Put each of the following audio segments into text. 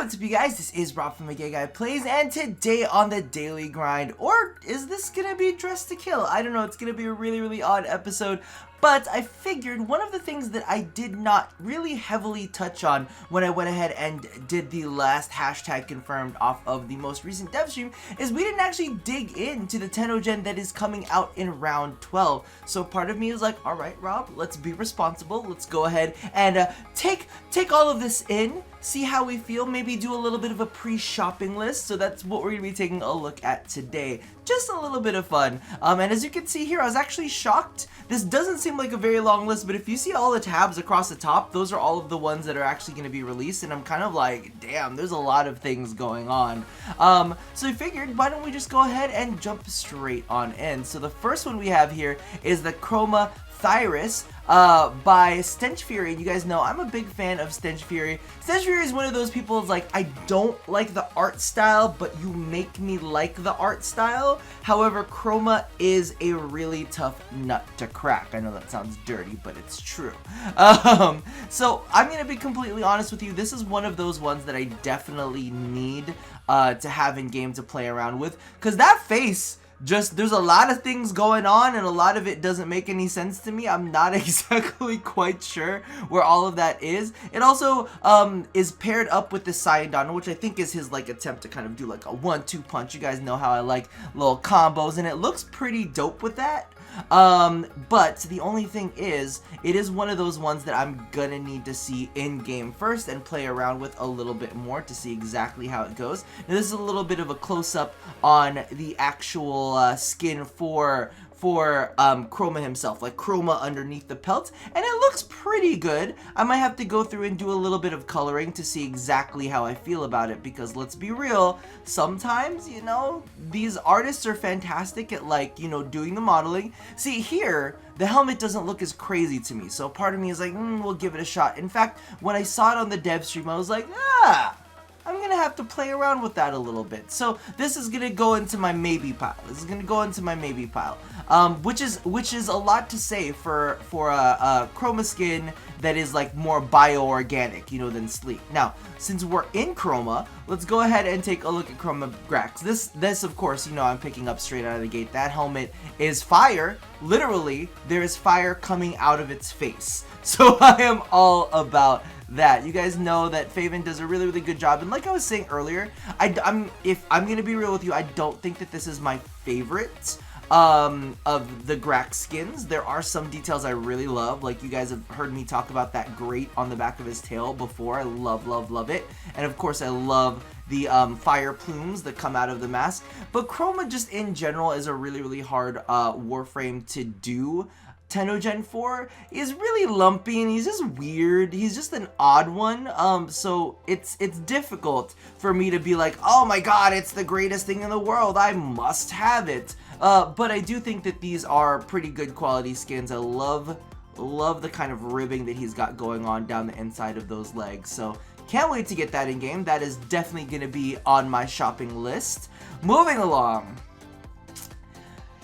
What's up, you guys? This is Rob from Gay Guy Plays, and today on the Daily Grind, or is this gonna be Dressed to Kill? I don't know, it's gonna be a really odd episode, but I figured one of the things that I did not really heavily touch on when I went ahead and did the last hashtag confirmed off of the most recent dev stream is we didn't actually dig into the TennoGen that is coming out in round 12. So part of me is like, alright Rob, let's be responsible, let's go ahead and take all of this in, see how we feel, maybe do a little bit of a pre-shopping list. So that's what we're going to be taking a look at today. Just a little bit of fun. And as you can see here, I was actually shocked. This doesn't seem like a very long list, but if you see all the tabs across the top, those are all of the ones that are actually going to be released, and I'm kind of like, damn, there's a lot of things going on. So I figured, why don't we just go ahead and jump straight on in. So the first one we have here is the Chroma Thyrus by Stench Fury. You guys know I'm a big fan of Stench Fury. Stench Fury is one of those people who's like, I don't like the art style, but you make me like the art style. However, Chroma is a really tough nut to crack. I know that sounds dirty, but it's true. So I'm gonna be completely honest with you. This is one of those ones that I definitely need to have in game to play around with, because that face, there's a lot of things going on and a lot of it doesn't make any sense to me. I'm not exactly quite sure where all of that is. It also is paired up with the SANDR, which I think is his like attempt to kind of do like a 1-2 punch. You guys know how I like little combos, and it looks pretty dope with that. But the only thing is, it is one of those ones that I'm gonna need to see in game first and play around with a little bit more to see exactly how it goes. Now this is a little bit of a close-up on the actual skin for Chroma himself, like Chroma underneath the pelt, and it looks pretty good. I might have to go through and do a little bit of coloring to see exactly how I feel about it, because let's be real, sometimes, you know, these artists are fantastic at, like, you know, doing the modeling. See, here, the helmet doesn't look as crazy to me, so part of me is like, we'll give it a shot. In fact, when I saw it on the dev stream, I was like, I'm gonna have to play around with that a little bit. So this is gonna go into my maybe pile. Which is a lot to say for a Chroma skin that is like more bio-organic, you know, than sleek. Now, since we're in Chroma, let's go ahead and take a look at Chroma Grax. This of course, you know, I'm picking up straight out of the gate. That helmet is fire. Literally, there is fire coming out of its face. So I am all about that. You guys know that Faven does a really good job, and like I was saying earlier, if I'm gonna be real with you, I don't think that this is my favorite of the Grax skins. There are some details I really love, like you guys have heard me talk about that grate on the back of his tail before. I love it, and of course I love the fire plumes that come out of the mask. But Chroma just in general is a really hard Warframe to do. TennoGen 4 is really lumpy and he's just weird. He's just an odd one. So it's difficult for me to be like, oh my god, it's the greatest thing in the world, I must have it. But I do think that these are pretty good quality skins. I love the kind of ribbing that he's got going on down the inside of those legs. So can't wait to get that in game. That is definitely going to be on my shopping list. Moving along.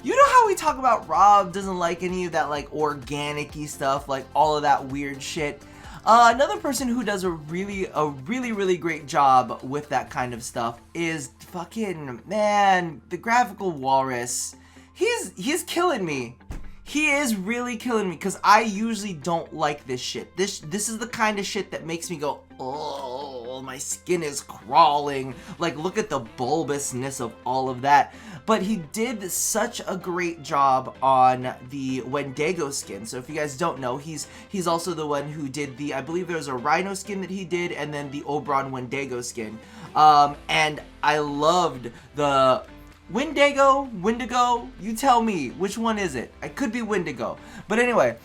You know how we talk about Rob doesn't like any of that like organic-y stuff, like all of that weird shit? Another person who does a really great job with that kind of stuff is fucking, man, the graphical Walrus. He's killing me. He is really killing me, because I usually don't like this shit. This is the kind of shit that makes me go, oh, my skin is crawling. Like, look at the bulbousness of all of that. But he did such a great job on the Wendigo skin. So if you guys don't know, he's also the one who did the, I believe there was a Rhino skin that he did, and then the Oberon Wendigo skin. And I loved the Wendigo, you tell me, which one is it? I could be Wendigo. But anyway,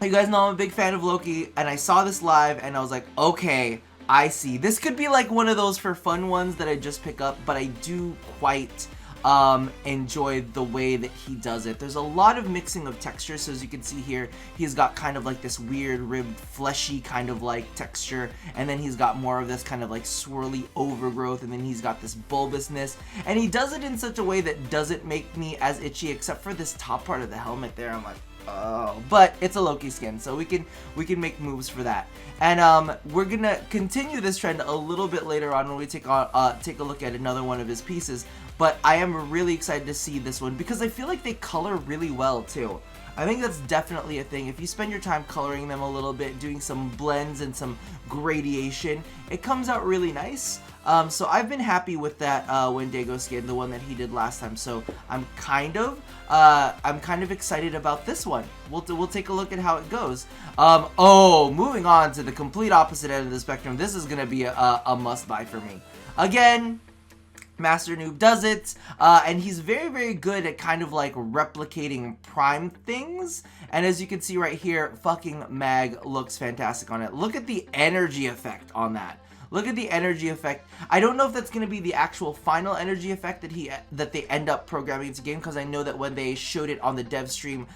you guys know I'm a big fan of Loki, and I saw this live, and I was like, okay, I see. This could be like one of those for fun ones that I just pick up, but I do quite enjoy the way that he does it. There's a lot of mixing of textures, so as you can see here, he's got kind of like this weird ribbed fleshy kind of like texture, and then he's got more of this kind of like swirly overgrowth, and then he's got this bulbousness, and he does it in such a way that doesn't make me as itchy, except for this top part of the helmet there. I'm like, But it's a Loki skin, so we can make moves for that. And we're gonna continue this trend a little bit later on when we take a look at another one of his pieces. But I am really excited to see this one because I feel like they color really well too. I think that's definitely a thing. If you spend your time coloring them a little bit, doing some blends and some gradation, it comes out really nice. So I've been happy with that Wendigo skin, the one that he did last time. So I'm kind of excited about this one. We'll take a look at how it goes. Moving on to the complete opposite end of the spectrum. This is gonna be a must buy for me. Again, Master Noob does it, and he's very, very good at kind of like replicating prime things. And as you can see right here, fucking Mag looks fantastic on it. Look at the energy effect on that. Look at the energy effect. I don't know if that's going to be the actual final energy effect that they end up programming into game, because I know that when they showed it on the dev stream,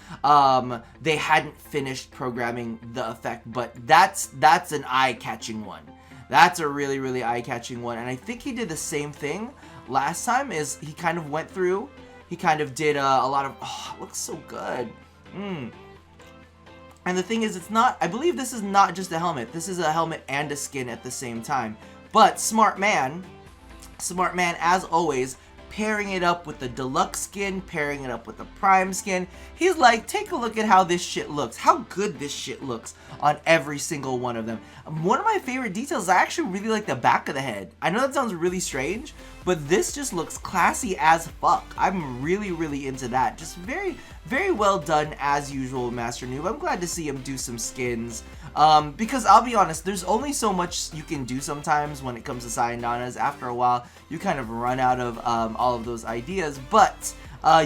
they hadn't finished programming the effect. But that's an eye-catching one. That's a really, really eye-catching one. And I think he did the same thing last time. Is he kind of went through, he kind of did a lot of, it looks so good. And the thing is, it's not, I believe this is not just a helmet. This is a helmet and a skin at the same time. But smart man, as always, pairing it up with the deluxe skin, pairing it up with the prime skin. He's like, take a look at how this shit looks, how good this shit looks on every single one of them. One of my favorite details, I actually really like the back of the head. I know that sounds really strange, but this just looks classy as fuck. I'm really, really into that. Just very, very well done as usual, Master Noob. I'm glad to see him do some skins. Because I'll be honest, there's only so much you can do sometimes when it comes to Sayandanas. After a while, you kind of run out of all of those ideas, but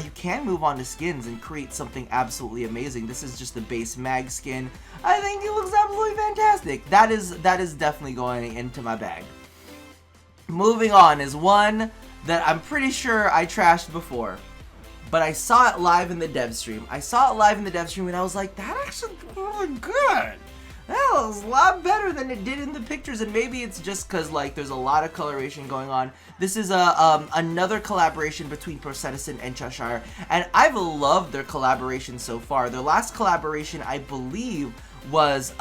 you can move on to skins and create something absolutely amazing. This is just the base Mag skin. I think it looks absolutely fantastic. That is definitely going into my bag. Moving on is one that I'm pretty sure I trashed before, but I saw it live in the dev stream. And I was like, that actually looks good. That looks a lot better than it did in the pictures, and maybe it's just because like there's a lot of coloration going on. This is another collaboration between Prosthetisan and Cheshire, and I've loved their collaboration so far. Their last collaboration, I believe, was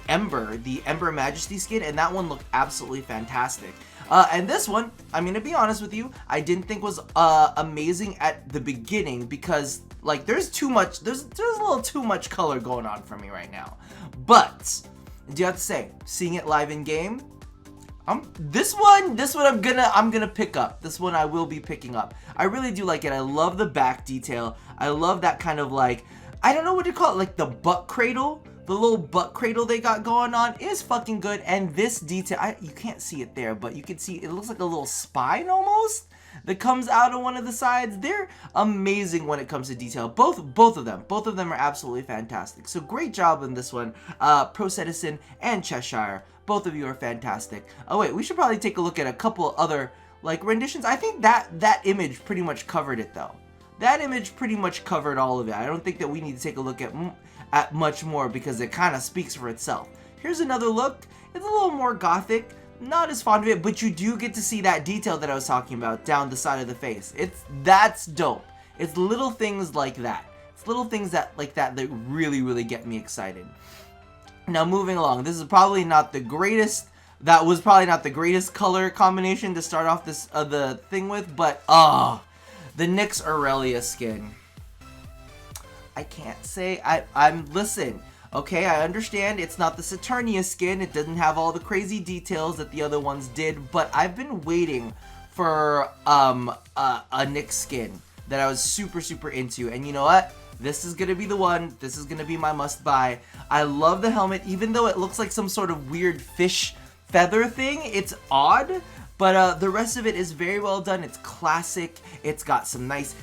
Ember, the Ember Majesty skin, and that one looked absolutely fantastic. And this one, I'm gonna be honest with you, I didn't think was amazing at the beginning because like there's a little too much color going on for me right now. But do you have to say, seeing it live in game, this one I'm gonna pick up. This one I will be picking up. I really do like it. I love the back detail. I love that kind of like, I don't know what to call it, like the butt cradle. The little butt cradle they got going on is fucking good, and this detail, you can't see it there, but you can see it looks like a little spine almost that comes out of one of the sides. They're amazing when it comes to detail. Both of them are absolutely fantastic. So great job on this one, Prosthetisan and Cheshire. Both of you are fantastic. Oh wait, we should probably take a look at a couple other like renditions. I think that image pretty much covered it though. That image pretty much covered all of it. I don't think that we need to take a look at much more because it kind of speaks for itself. Here's another look. It's a little more gothic. Not as fond of it, but you do get to see that detail that I was talking about down the side of the face. That's dope. It's little things like that. It's little things that really, really get me excited. Now moving along, this is probably not the greatest. That was probably not the greatest color combination to start off this the thing with, but the Nyx Aurelia skin. I can't say listen, okay, I understand it's not the Saturnia skin, it doesn't have all the crazy details that the other ones did, but I've been waiting for a Nyx skin that I was super, super into, and you know what? This is gonna be the one. This is gonna be my must buy. I love the helmet, even though it looks like some sort of weird fish feather thing. It's odd, but the rest of it is very well done. It's classic. It's got some nice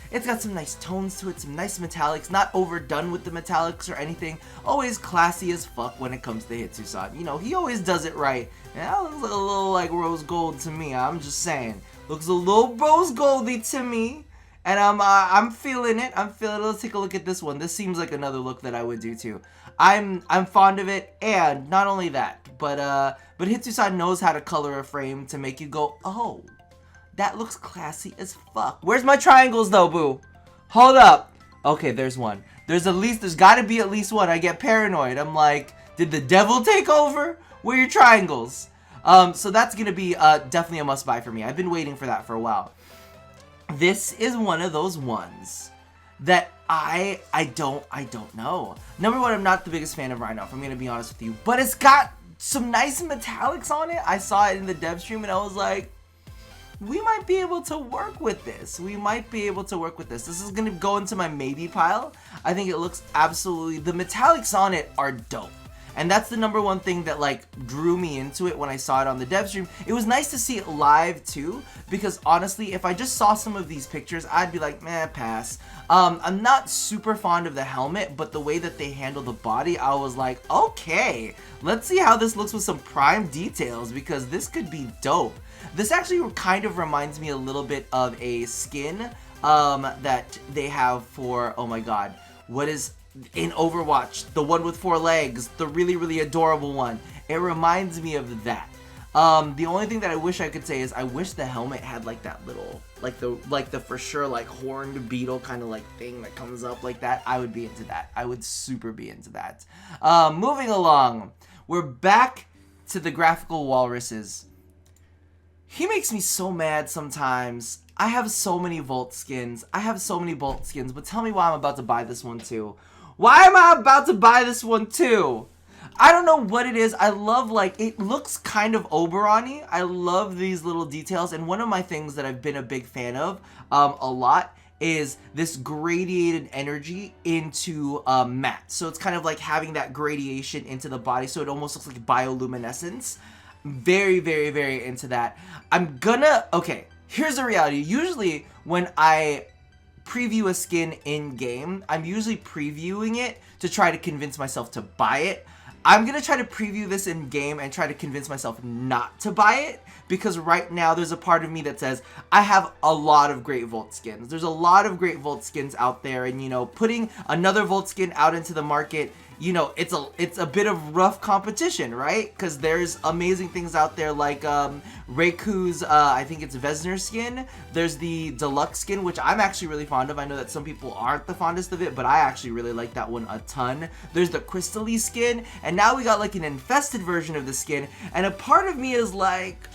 tones to it, some nice metallics, not overdone with the metallics or anything. Always classy as fuck when it comes to Hitsusan. You know, he always does it right. Yeah, it looks like a little like rose gold to me. I'm just saying. Looks a little rose goldy to me. And I'm feeling it. Let's take a look at this one. This seems like another look that I would do too. I'm fond of it, and not only that, but Hitsusan knows how to color a frame to make you go, oh, that looks classy as fuck. Where's my triangles though, boo? Hold up. Okay, there's one. There's gotta be at least one. I get paranoid. I'm like, did the devil take over? Where are your triangles? So that's gonna be definitely a must buy for me. I've been waiting for that for a while. This is one of those ones that I don't know. Number one, I'm not the biggest fan of Rhino, if I'm gonna be honest with you, but it's got some nice metallics on it. I saw it in the dev stream and I was like, we might be able to work with this. We might be able to work with this. This is gonna go into my maybe pile. I think it looks absolutely, the metallics on it are dope. And that's the number one thing that like drew me into it when I saw it on the dev stream. It was nice to see it live too, because honestly, if I just saw some of these pictures, I'd be like, meh, pass. I'm not super fond of the helmet, but the way that they handle the body, I was like, okay, let's see how this looks with some prime details, because this could be dope. This actually kind of reminds me a little bit of a skin that they have for, oh my god, what is in Overwatch, the one with 4 legs, the really adorable one. It reminds me of that. The only thing that I wish I could say is I wish the helmet had like that little, like the for sure like horned beetle kind of like thing that comes up like that. I would be into that. I would super be into that. Moving along, we're back to the graphical walruses. He makes me so mad sometimes. I have so many Volt skins. But tell me why I'm about to buy this one too. Why am I about to buy this one too? I don't know what it is. I love, like, it looks kind of Oberon-y. I love these little details. And one of my things that I've been a big fan of a lot is this gradiated energy into matte. So it's kind of like having that gradation into the body. So it almost looks like bioluminescence. Very into that. Okay, here's the reality. Usually when I preview a skin in game, I'm usually previewing it to try to convince myself to buy it. I'm gonna try to preview this in game and try to convince myself not to buy it, because right now there's a part of me that says I have a lot of great Volt skins. There's a lot of great Volt skins out there, and you know, putting another Volt skin out into the market, you know, it's a bit of rough competition, right? Because there's amazing things out there like Reiku's, I think it's Vesner skin. There's the deluxe skin, which I'm actually really fond of. I know that some people aren't the fondest of it, but I actually really like that one a ton. There's the Crystal-y skin, and now we got like an infested version of the skin, and a part of me is like,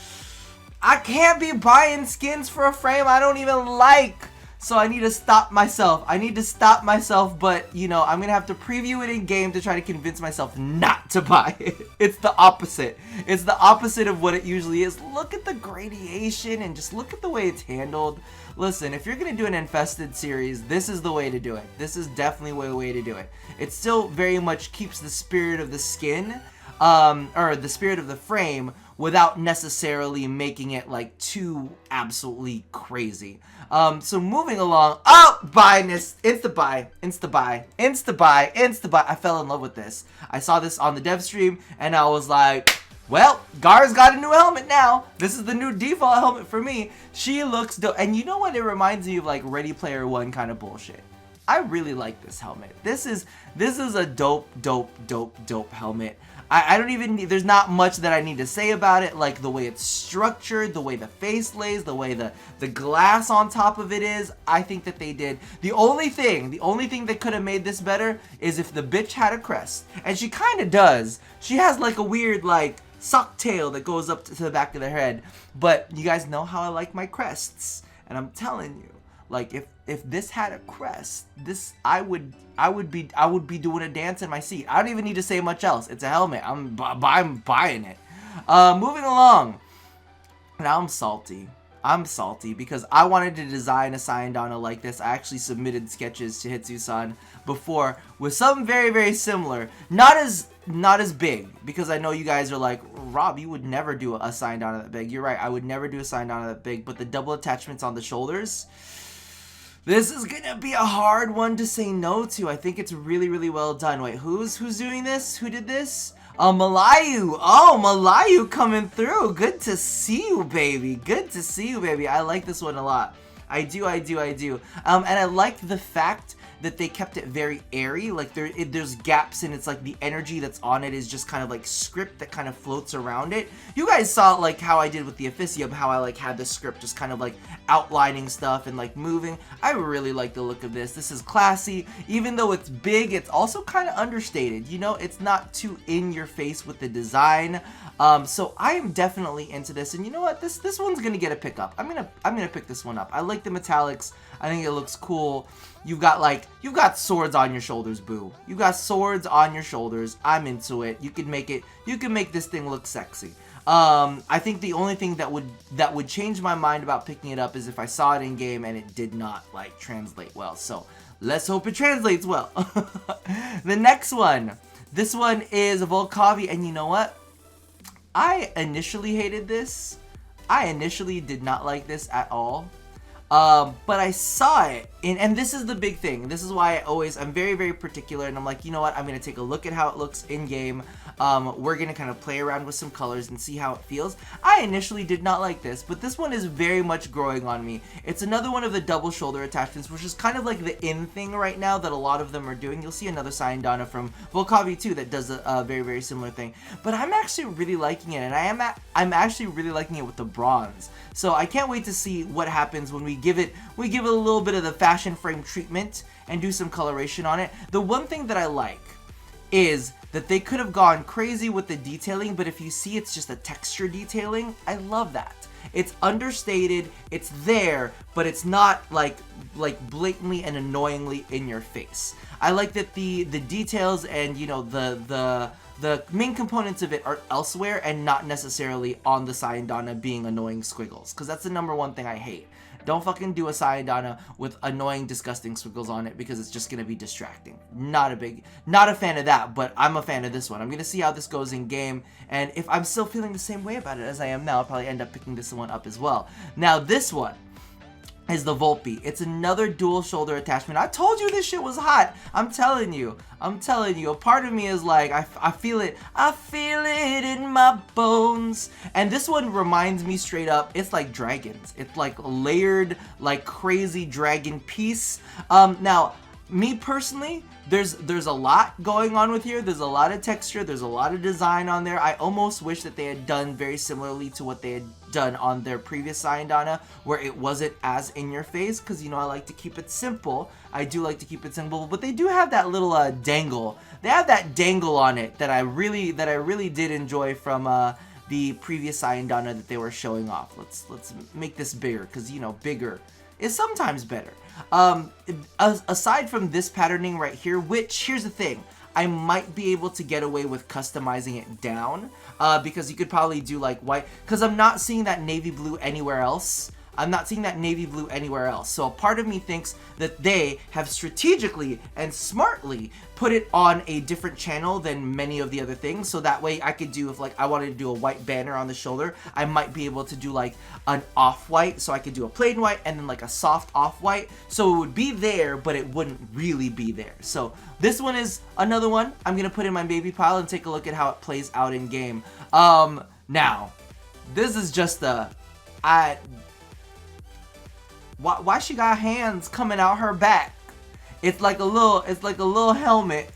I can't be buying skins for a frame I don't even like. So I need to stop myself. But, you know, I'm going to have to preview it in game to try to convince myself not to buy it. It's the opposite. It's the opposite of what it usually is. Look at the gradation and just look at the way it's handled. Listen, if you're going to do an infested series, this is the way to do it. This is definitely the way to do it. It still very much keeps the spirit of the skin, or the spirit of the frame, without necessarily making it like too absolutely crazy. So moving along, insta buy. I fell in love with this. I saw this on the dev stream and I was like, well, Gar's got a new helmet now. This is the new default helmet for me. She looks dope. And you know what? It reminds me of like Ready Player One kind of bullshit. I really like this helmet. This is a dope helmet. I don't even need, there's not much that I need to say about it, like the way it's structured, the way the face lays, the way the glass on top of it is. I think that they did. The only thing that could have made this better is if the bitch had a crest. And she kind of does. She has like a weird like sock tail that goes up to the back of their head. But you guys know how I like my crests. And I'm telling you, like if this had a crest, this I would be doing a dance in my seat. I don't even need to say much else. It's a helmet. I'm buying it. Moving along. Now I'm salty. Because I wanted to design a Sayandana like this. I actually submitted sketches to Hitsu-san before with something very similar. Not as big, because I know you guys are like, Rob, you would never do a Sayandana that big. You're right. I would never do a Sayandana that big. But the double attachments on the shoulders, this is gonna be a hard one to say no to. I think it's really well done. Wait, who's doing this? Who did this? Malayu. Oh, Malayu coming through. Good to see you, baby. I like this one a lot. I do. And I like the fact that they kept it very airy. Like there's gaps and it's like the energy that's on it is just kind of like script that kind of floats around it. You guys saw like how I did with the Officium, how I like had the script just kind of like outlining stuff and like moving. I really like the look of this. This is classy. Even though it's big, it's also kind of understated. You know, it's not too in your face with the design. So I am definitely into this, and you know what? This one's gonna get a pickup. I'm gonna pick this one up. I like the metallics. I think it looks cool. You've got swords on your shoulders, boo. You got swords on your shoulders. I'm into it. You can make this thing look sexy. I think the only thing that would change my mind about picking it up is if I saw it in game and it did not like translate well. So let's hope it translates well. The next one. This one is Volpe, and you know what? I initially hated this. I initially did not like this at all. But I saw it, and this is the big thing. This is why I'm very, very particular, and I'm like, you know what? I'm going to take a look at how it looks in-game. We're going to kind of play around with some colors and see how it feels. I initially did not like this, but this one is very much growing on me. It's another one of the double shoulder attachments, which is kind of like the in thing right now that a lot of them are doing. You'll see another SANDR from Volpe too that does a very, very similar thing. But I'm actually really liking it, and I'm actually really liking it with the bronze. So I can't wait to see what happens when we give it a little bit of the fashion frame treatment and do some coloration on it. The one thing that I like is that they could have gone crazy with the detailing, but if you see it's just a texture detailing, I love that. It's understated, it's there, but it's not like blatantly and annoyingly in your face. I like that the details and, you know, the main components of it are elsewhere and not necessarily on the SANDR being annoying squiggles, because that's the #1 thing I hate. Don't fucking do a SANDR with annoying, disgusting squiggles on it, because it's just gonna be distracting. Not a fan of that, but I'm a fan of this one. I'm gonna see how this goes in game, and if I'm still feeling the same way about it as I am now, I'll probably end up picking this one up as well. Now this one is the Volpe. It's another dual shoulder attachment. I told you this shit was hot. I'm telling you. A part of me is like, I feel it in my bones. And this one reminds me straight up, it's like dragons. It's like layered, like crazy dragon piece. Now, me personally, there's a lot going on with here. There's a lot of texture. There's a lot of design on there. I almost wish that they had done very similarly to what they had done on their previous SANDR, where it wasn't as in your face, because, you know, I like to keep it simple. I do like to keep it simple, but they do have that little dangle. They have that dangle on it that I really did enjoy from the previous SANDR that they were showing off. Let's make this bigger, because, you know, bigger is sometimes better. Aside from this patterning right here, which, here's the thing, I might be able to get away with customizing it down, because you could probably do like white, because I'm not seeing that navy blue anywhere else. So a part of me thinks that they have strategically and smartly put it on a different channel than many of the other things, so that way I could do, if like I wanted to do a white banner on the shoulder, I might be able to do like an off-white, so I could do a plain white and then like a soft off-white, so it would be there, but it wouldn't really be there. So this one is another one I'm gonna put in my baby pile and take a look at how it plays out in game. Now, this is just why she got hands coming out her back? It's like a little helmet.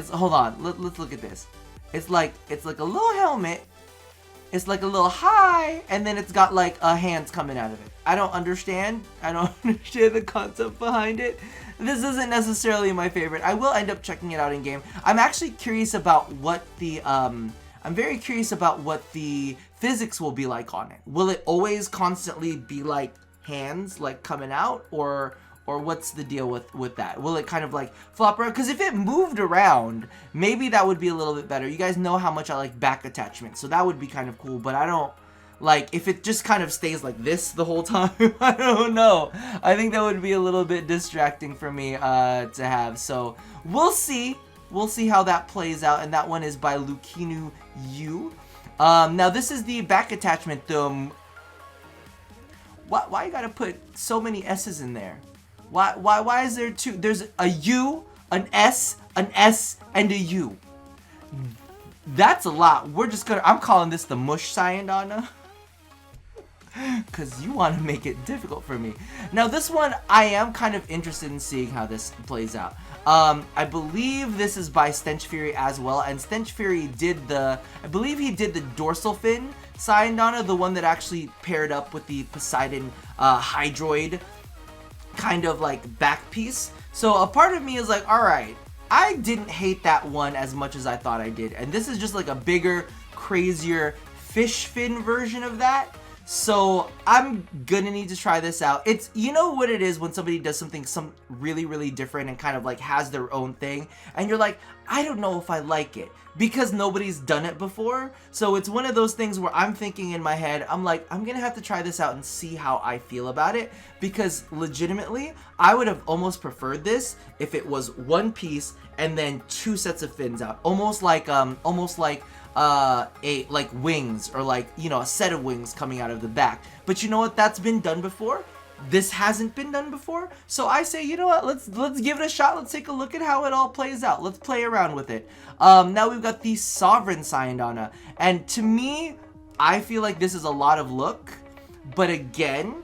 Hold on, let's look at this. It's like a little helmet. It's like a little high, and then it's got like hands coming out of it. I don't understand the concept behind it. This isn't necessarily my favorite. I will end up checking it out in game. I'm actually curious about what the I'm very curious about what the physics will be like on it. Will it always constantly be like hands like coming out, or what's the deal with that? Will it kind of like flop around? Because if it moved around, maybe that would be a little bit better. You guys know how much I like back attachment, so that would be kind of cool, but I don't like if it just kind of stays like this the whole time. I don't know. I think that would be a little bit distracting for me to have. So we'll see how that plays out, and that one is by Lukinu Yu. Now this is the back attachment. Why you gotta put so many S's in there? Why is there two? There's a U, an S, and a U. That's a lot. I'm calling this the mush SANDR. because you want to make it difficult for me. Now this one, I am kind of interested in seeing how this plays out. I believe this is by Stench Fury as well, and Stench Fury did the, I believe he did the dorsal fin Syandana, the one that actually paired up with the Poseidon Hydroid kind of like back piece. So a part of me is like, alright, I didn't hate that one as much as I thought I did, and this is just like a bigger, crazier fish fin version of that. So I'm gonna need to try this out. It's, you know what it is when somebody does something really different and kind of like has their own thing, and you're like, I don't know if I like it because nobody's done it before. So it's one of those things where I'm thinking in my head, I'm like, I'm gonna have to try this out and see how I feel about it, because legitimately I would have almost preferred this if it was one piece and then two sets of fins out, almost like wings, or like, you know, a set of wings coming out of the back. But you know what, that's been done before. This hasn't been done before, so I say, you know what, let's give it a shot. Let's take a look at how it all plays out. Let's play around with it. Now we've got the Sovereign Syandana, and to me, I feel like this is a lot of look, but again,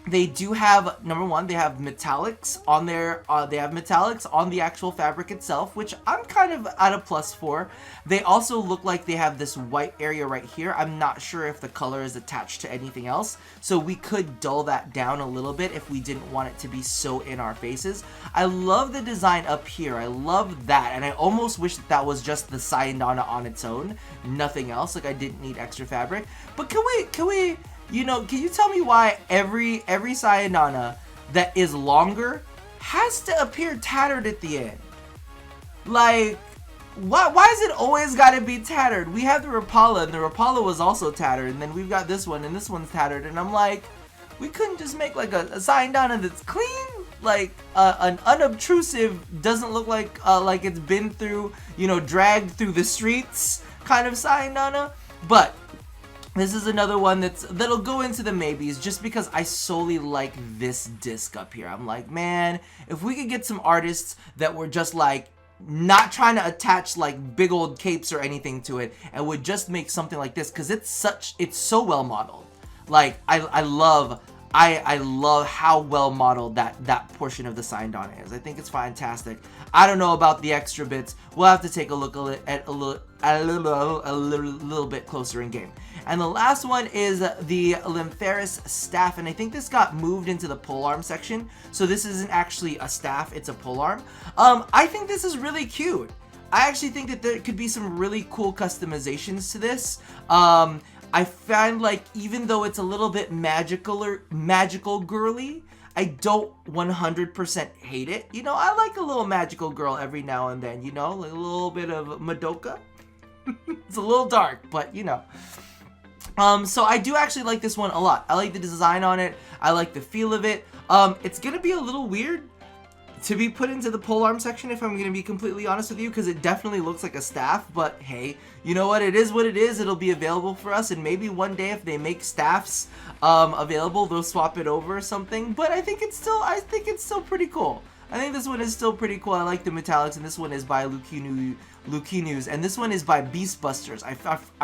they do have, number one, they have metallics on their, they have metallics on the actual fabric itself, which I'm kind of at a plus for. They also look like they have this white area right here. I'm not sure if the color is attached to anything else, so we could dull that down a little bit if we didn't want it to be so in our faces. I love the design up here. I love that, and I almost wish that that was just the Syandana on its own, nothing else. Like, I didn't need extra fabric. But can we, you know, can you tell me why every Syandana that is longer has to appear tattered at the end? Like, why is it always got to be tattered? We have the Rapala, and the Rapala was also tattered, and then we've got this one, and this one's tattered, and I'm like, we couldn't just make like a Syandana that's clean? Like, an unobtrusive, doesn't look like it's been through, you know, dragged through the streets kind of Syandana? But this is another one that'll go into the maybes, just because I solely like this disc up here. I'm like, man, if we could get some artists that were just like not trying to attach like big old capes or anything to it, and would just make something like this, because it's so well modeled. Like, I love how well modeled that portion of the Syandana is. I think it's fantastic. I don't know about the extra bits. We'll have to take a look at a little bit closer in game. And the last one is the Lympharis staff, and I think this got moved into the polearm section, so this isn't actually a staff, it's a polearm. I think this is really cute. I actually think that there could be some really cool customizations to this. I find like, even though it's a little bit magical girly, I don't 100% hate it. You know, I like a little magical girl every now and then, you know, like a little bit of Madoka. It's a little dark, but you know. So I do actually like this one a lot. I like the design on it. I like the feel of it. It's gonna be a little weird to be put into the polearm section, if I'm gonna be completely honest with you, because it definitely looks like a staff, but hey, you know what, it is what it is. It'll be available for us, and maybe one day if they make staffs available, they'll swap it over or something. But I think it's still pretty cool. I think this one is still pretty cool. I like the metallics, and this one is by Lukinus, and this one is by Beastbusters. I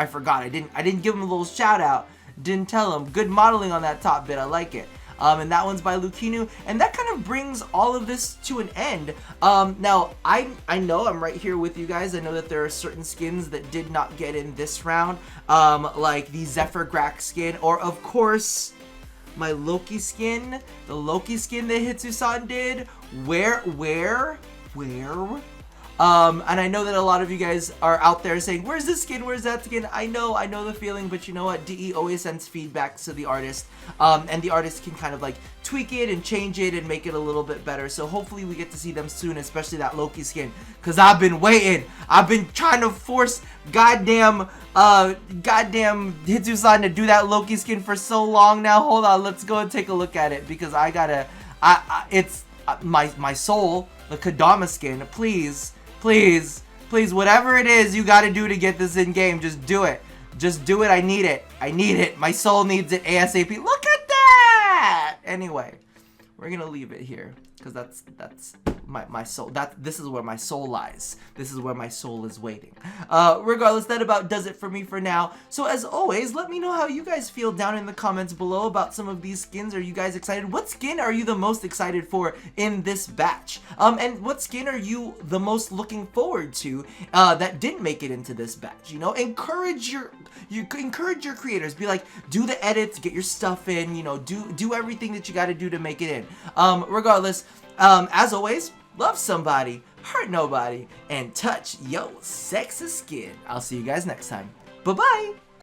forgot. I didn't give them a little shout out. Didn't tell them. Good modeling on that top bit. I like it. And that one's by Lukinu, and that kind of brings all of this to an end. Now, I know I'm right here with you guys. I know that there are certain skins that did not get in this round, like the Zephyr Grak skin, or of course, my Loki skin, the Loki skin that Hitsu-san did. Where? And I know that a lot of you guys are out there saying, where's this skin, where's that skin? I know the feeling, but you know what, DE always sends feedback to the artist, and the artist can kind of like tweak it and change it and make it a little bit better. So hopefully we get to see them soon, especially that Loki skin, because I've been waiting. I've been trying to force goddamn Hitsu-san to do that Loki skin for so long now. Hold on, let's go and take a look at it, because it's my soul, the Kodama skin. Please, whatever it is you gotta do to get this in game, just do it. Just do it. I need it. My soul needs it ASAP. Look at that! Anyway, we're gonna leave it here, because that's my soul. This is where my soul lies. This is where my soul is waiting. Regardless, that about does it for me for now. So as always, let me know how you guys feel down in the comments below about some of these skins. Are you guys excited? What skin are you the most excited for in this batch? And what skin are you the most looking forward to that didn't make it into this batch? You know, encourage your creators. Be like, do the edits, get your stuff in. You know, do everything that you got to do to make it in. Regardless, as always, love somebody, hurt nobody, and touch yo sexy skin. I'll see you guys next time. Bye bye.